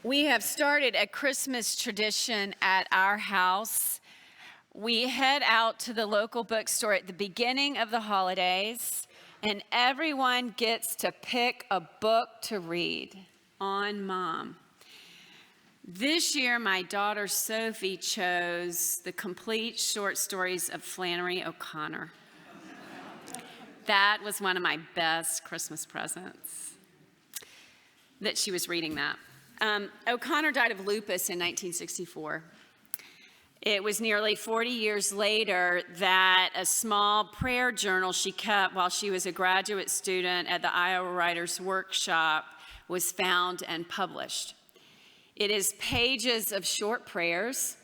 We have started a Christmas tradition at our house. We head out to the local bookstore at the beginning of the holidays, and everyone gets to pick a book to read on Mom. This year, my daughter Sophie chose the complete short stories of Flannery O'Connor. That was one of my best Christmas presents, that she was reading that. O'Connor died of lupus in 1964. It was nearly 40 years later that a small prayer journal she kept while she was a graduate student at the Iowa Writers Workshop was found and published. It is pages of short prayers,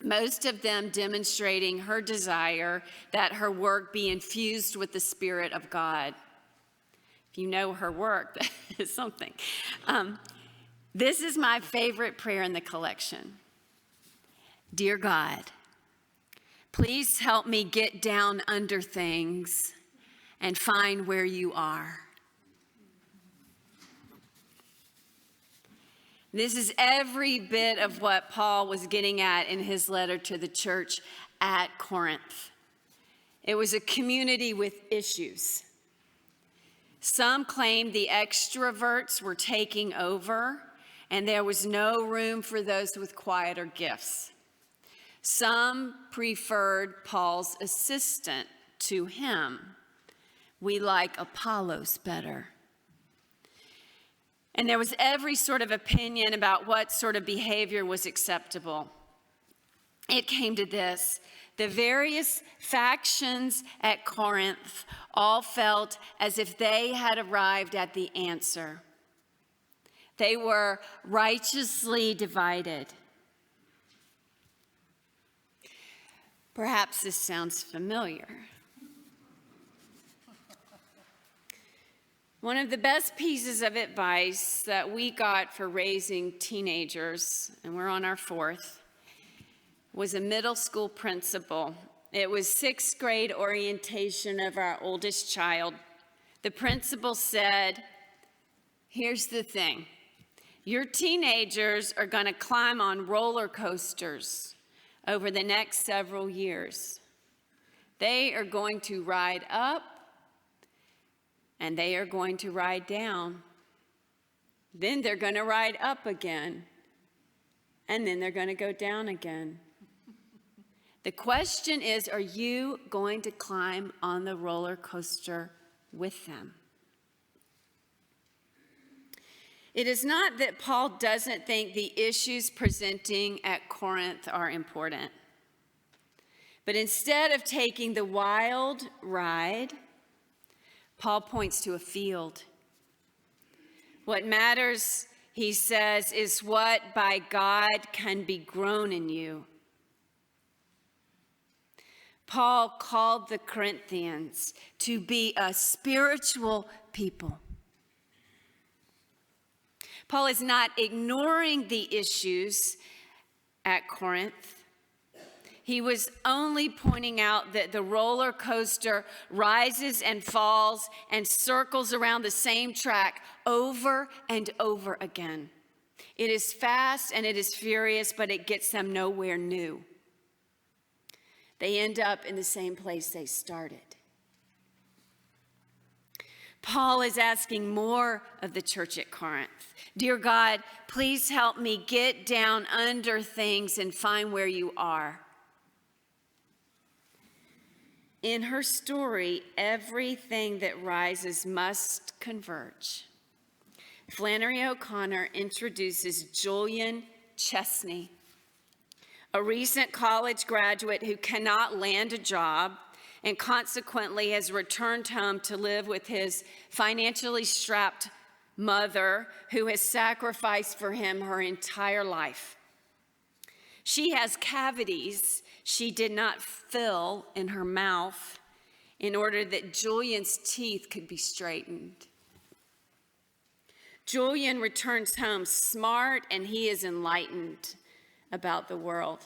most of them demonstrating her desire that her work be infused with the Spirit of God. If you know her work, that is something. This is my favorite prayer in the collection. Dear God, please help me get down under things and find where you are. This is every bit of what Paul was getting at in his letter to the church at Corinth. It was a community with issues. Some claimed the extroverts were taking over, and there was no room for those with quieter gifts. Some preferred Paul's assistant to him. We like Apollos better. And there was every sort of opinion about what sort of behavior was acceptable. It came to this: the various factions at Corinth all felt as if they had arrived at the answer. They were righteously divided. Perhaps this sounds familiar. One of the best pieces of advice that we got for raising teenagers, and we're on our fourth, was a middle school principal. It was sixth grade orientation of our oldest child. The principal said, "Here's the thing. Your teenagers are going to climb on roller coasters over the next several years. They are going to ride up and they are going to ride down. Then they're going to ride up again, and then they're going to go down again. The question is, are you going to climb on the roller coaster with them?" It is not that Paul doesn't think the issues presenting at Corinth are important. But instead of taking the wild ride, Paul points to a field. What matters, he says, is what by God can be grown in you. Paul called the Corinthians to be a spiritual people. Paul is not ignoring the issues at Corinth. He was only pointing out that the roller coaster rises and falls and circles around the same track over and over again. It is fast and it is furious, but it gets them nowhere new. They end up in the same place they started. Paul is asking more of the church at Corinth. Dear God, please help me get down under things and find where you are. In her story, everything that rises must converge. Flannery O'Connor introduces Julian Chesney, a recent college graduate who cannot land a job and consequently has returned home to live with his financially strapped mother, who has sacrificed for him her entire life. She has cavities she did not fill in her mouth in order that Julian's teeth could be straightened. Julian returns home smart, and he is enlightened about the world,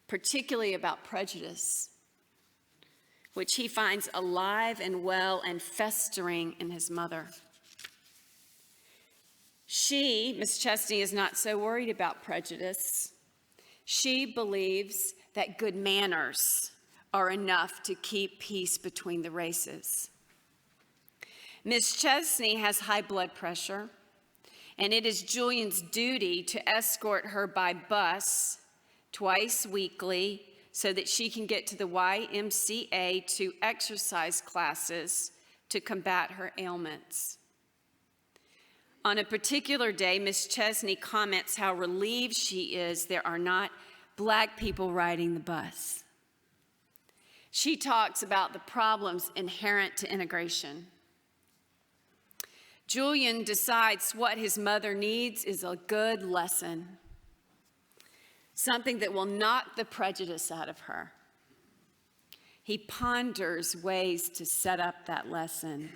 particularly about prejudice, which he finds alive and well and festering in his mother. Miss Chesney, is not so worried about prejudice. She believes that good manners are enough to keep peace between the races. Miss Chesney has high blood pressure, and it is Julian's duty to escort her by bus twice weekly so that she can get to the YMCA to exercise classes to combat her ailments. On a particular day, Miss Chesney comments how relieved she is there are not Black people riding the bus. She talks about the problems inherent to integration. Julian decides what his mother needs is a good lesson, something that will knock the prejudice out of her. He ponders ways to set up that lesson.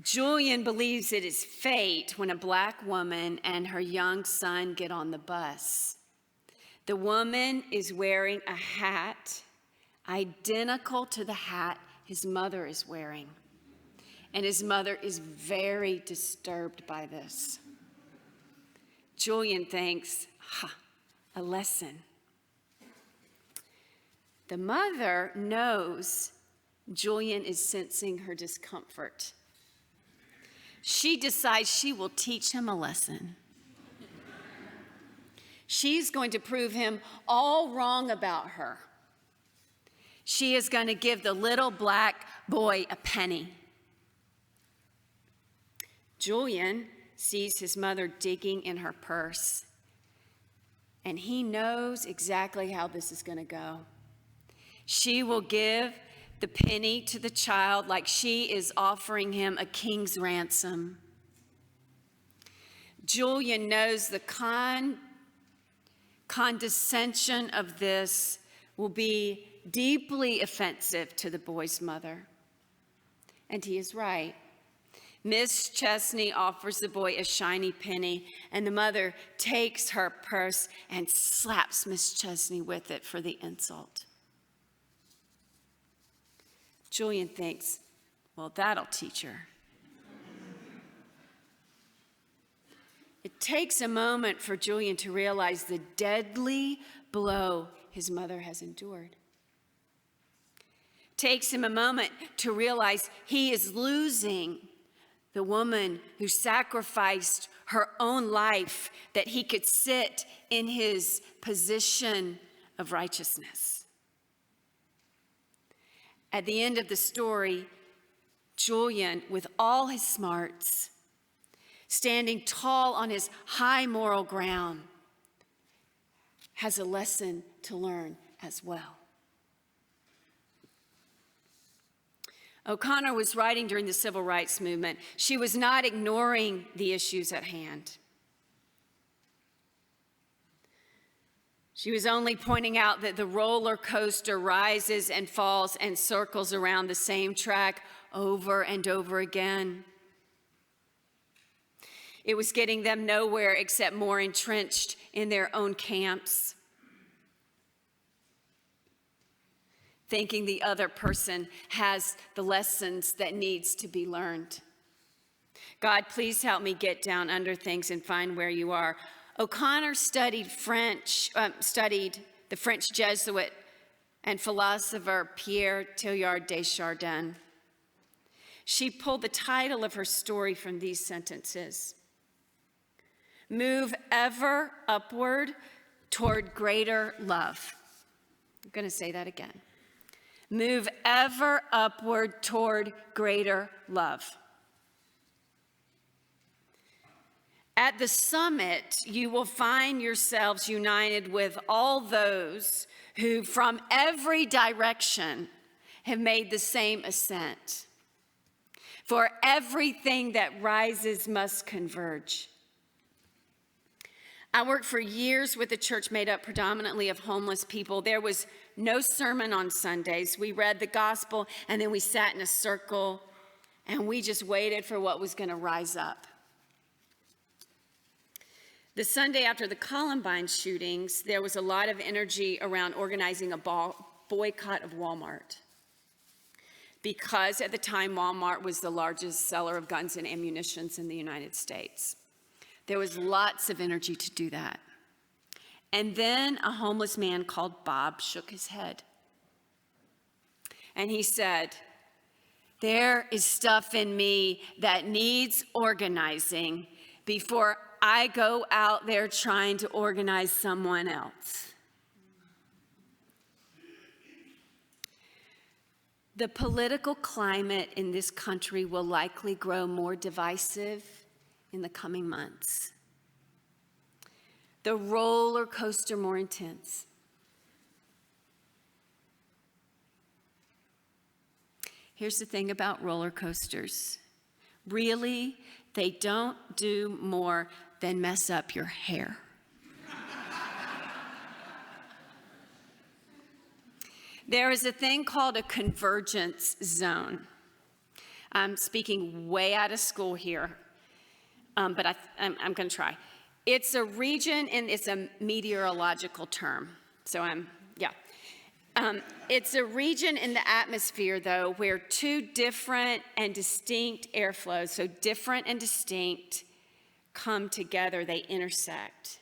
Julian believes it is fate when a Black woman and her young son get on the bus. The woman is wearing a hat identical to the hat his mother is wearing. And his mother is very disturbed by this. Julian thinks, a lesson. The mother knows Julian is sensing her discomfort. She decides she will teach him a lesson. She's going to prove him all wrong about her. She is going to give the little Black boy a penny. Julian sees his mother digging in her purse, and he knows exactly how this is going to go. She will give the penny to the child like she is offering him a king's ransom. Julian knows the condescension of this will be deeply offensive to the boy's mother. And he is right. Miss Chesney offers the boy a shiny penny, and the mother takes her purse and slaps Miss Chesney with it for the insult. Julian thinks, well, that'll teach her. It takes a moment for Julian to realize the deadly blow his mother has endured. It takes him a moment to realize he is losing the woman who sacrificed her own life that he could sit in his position of righteousness. At the end of the story, Julian, with all his smarts, standing tall on his high moral ground, has a lesson to learn as well. O'Connor was writing during the civil rights movement. She was not ignoring the issues at hand. She was only pointing out that the roller coaster rises and falls and circles around the same track over and over again. It was getting them nowhere except more entrenched in their own camps, thinking the other person has the lessons that needs to be learned. God, please help me get down under things and find where you are. O'Connor studied the French Jesuit and philosopher Pierre Teilhard de Chardin. She pulled the title of her story from these sentences. Move ever upward toward greater love. I'm going to say that again. Move ever upward toward greater love. At the summit, you will find yourselves united with all those who from every direction have made the same ascent. For everything that rises must converge. I worked for years with a church made up predominantly of homeless people. There was no sermon on Sundays. We read the gospel, and then we sat in a circle, and we just waited for what was going to rise up. The Sunday after the Columbine shootings, there was a lot of energy around organizing a boycott of Walmart. because at the time Walmart was the largest seller of guns and ammunitions in the United States. There was lots of energy to do that. And then a homeless man called Bob shook his head. And he said, there is stuff in me that needs organizing before I go out there trying to organize someone else. The political climate in this country will likely grow more divisive in the coming months. The roller coaster more intense. Here's the thing about roller coasters. Really, they don't do more than mess up your hair. There is a thing called a convergence zone. I'm speaking way out of school here, but I'm going to try. It's a region, and it's a meteorological term. It's a region in the atmosphere, though, where two different and distinct airflows, so different and distinct, come together, they intersect.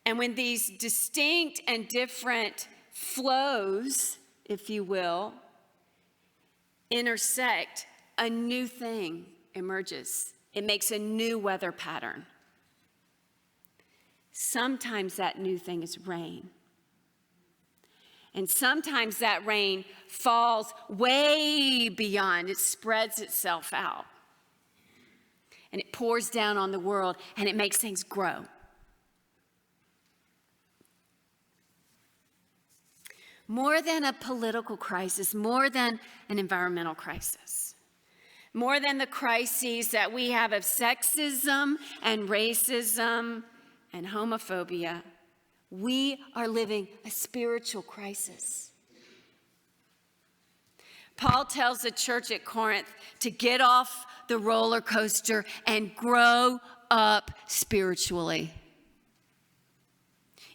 And when these distinct and different flows, if you will, intersect, a new thing emerges. It makes a new weather pattern. Sometimes that new thing is rain. And sometimes that rain falls way beyond, it spreads itself out. And it pours down on the world, and it makes things grow. More than a political crisis, more than an environmental crisis, more than the crises that we have of sexism and racism and homophobia, we are living a spiritual crisis. Paul tells the church at Corinth to get off the roller coaster and grow up spiritually.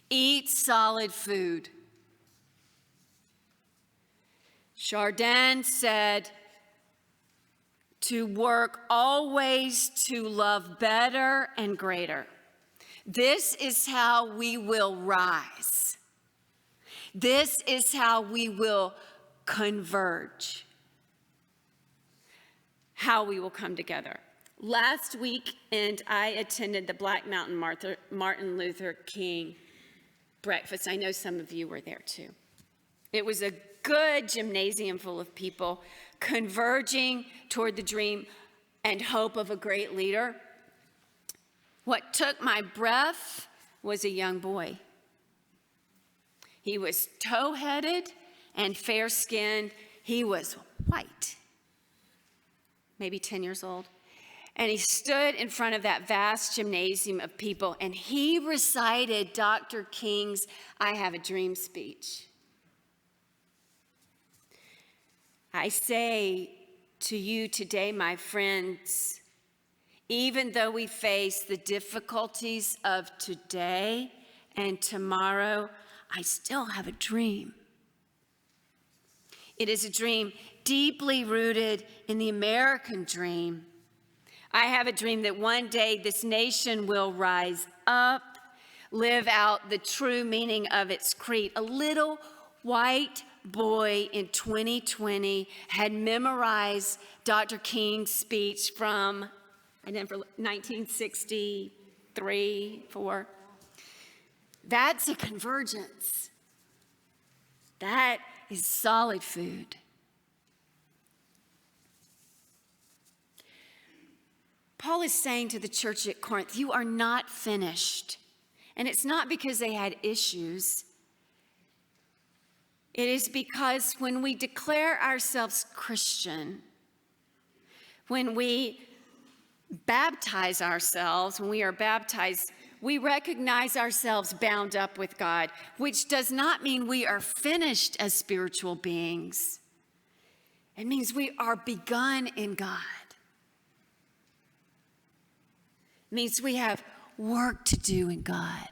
Eat solid food. Chardin said, to work always to love better and greater. This is how we will rise. This is how we will converge. How we will come together. Last weekend, I attended the Black Mountain Martin Luther King breakfast. I know some of you were there too. It was a good gymnasium full of people converging toward the dream and hope of a great leader. What took my breath was a young boy. He was tow-headed and fair-skinned. He was white, maybe 10 years old. And he stood in front of that vast gymnasium of people, and he recited Dr. King's I Have a Dream speech. I say to you today, my friends, even though we face the difficulties of today and tomorrow, I still have a dream. It is a dream deeply rooted in the American dream. I have a dream that one day this nation will rise up, live out the true meaning of its creed. A little white boy in 2020 had memorized Dr. King's speech from 1963, 4. That's a convergence. That is solid food. Paul is saying to the church at Corinth, you are not finished. And it's not because they had issues. It is because when we declare ourselves Christian, when we baptize ourselves, when we are baptized, we recognize ourselves bound up with God, which does not mean we are finished as spiritual beings. It means we are begun in God. It means we have work to do in God.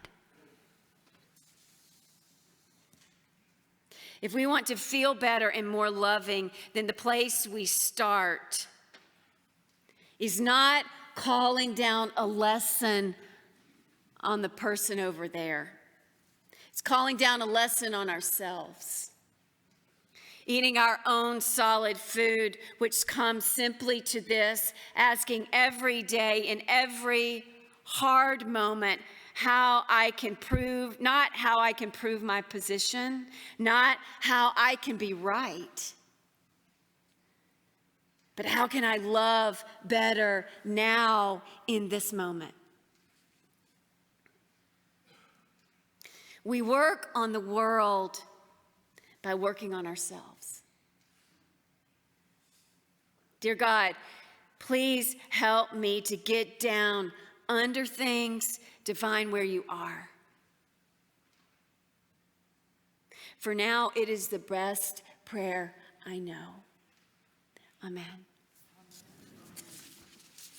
If we want to feel better and more loving, then the place we start is not calling down a lesson on the person over there. It's calling down a lesson on ourselves. Eating our own solid food, which comes simply to this, asking every day in every hard moment how I can prove, not how I can prove my position, not how I can be right, but how can I love better now in this moment? We work on the world by working on ourselves. Dear God, please help me to get down under things to find where you are. For now, it is the best prayer I know. Amen.